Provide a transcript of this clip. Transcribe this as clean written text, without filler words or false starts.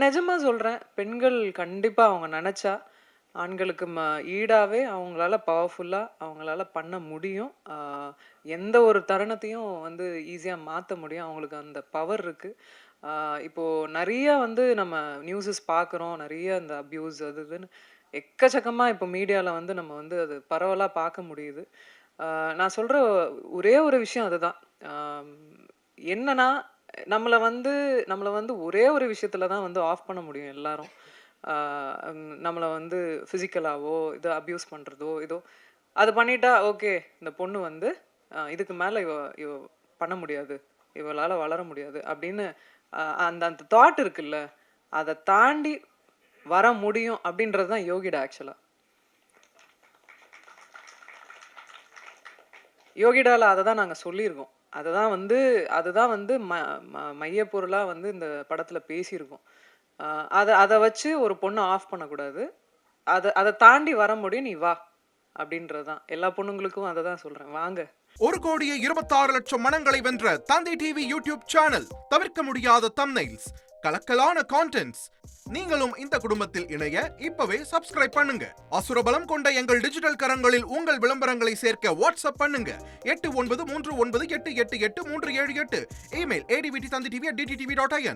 நிஜமா சொல்றேன். பெண்கள் கண்டிப்பா அவங்க நெனச்சா, ஆண்களுக்கு ஈடாவே அவங்களால பவர்ஃபுல்லா அவங்களால பண்ண முடியும். எந்த ஒரு தருணத்தையும் வந்து ஈஸியா மாத்த முடியும். அவங்களுக்கு அந்த பவர் இருக்கு. ஆ இப்போ நெறைய வந்து நம்ம நியூஸஸ் பார்க்குறோம். நெறைய இந்த அப்யூஸ் அது இதுன்னு எக்கச்சக்கமா இப்போ மீடியால வந்து நம்ம வந்து அது பரவலா பார்க்க முடியுது. ஆ நான் சொல்ற ஒரே ஒரு விஷயம் அதுதான். ஆம் என்னன்னா, நம்மள வந்து நம்மள வந்து ஒரே ஒரு விஷயத்துல தான் வந்து ஆஃப் பண்ண முடியும் எல்லாரும். ஆ நம்மள வந்து ஃபிசிக்கலாவோ, இது அப்யூஸ் பண்றதோ, ஏதோ அது பண்ணிட்டா ஓகே. இந்த பொண்ணு வந்து இதுக்கு மேல இவ இவ பண்ண முடியாது. இவளால வளர முடியாது அப்படின்னு அந்த அந்த தாட் இருக்குல்ல, அத தாண்டி வர முடியும் அப்படின்றது தான் யோகிடா ஆக்சுவலா. யோகிடால அத தான் நாங்க சொல்லியிருக்கோம். அதுதான் வந்து மையப்பொருளா வந்து இந்த படத்துல பேசியிருக்கோம். அ அத அத வச்சு ஒரு பொண்ண ஆஃப் பண்ணக்கூடாது. அத அத தாண்டி வர முடியும். நீ வா! அப்படின்றது தான். எல்லா பொண்ணுங்களுக்கும் அத தான் சொல்றேன். வாங்க. 1,26,00,000 மனங்களை வென்ற தந்தை டிவி யூடியூப் சேனல். தவிர்க்க முடியாத தம்ப்நெயில்ஸ், கலக்கலான கான்டென்ட்ஸ். நீங்களும் இந்த குடும்பத்தில் இணைய இப்பவே சப்ஸ்கிரைப் பண்ணுங்க. அசுரபலம் கொண்ட எங்கள் டிஜிட்டல் கரங்களில் உங்கள் விளம்பரங்களை சேர்க்க வாட்ஸ்அப் பண்ணுங்க. 8939888838. Email advttv@dttv.in.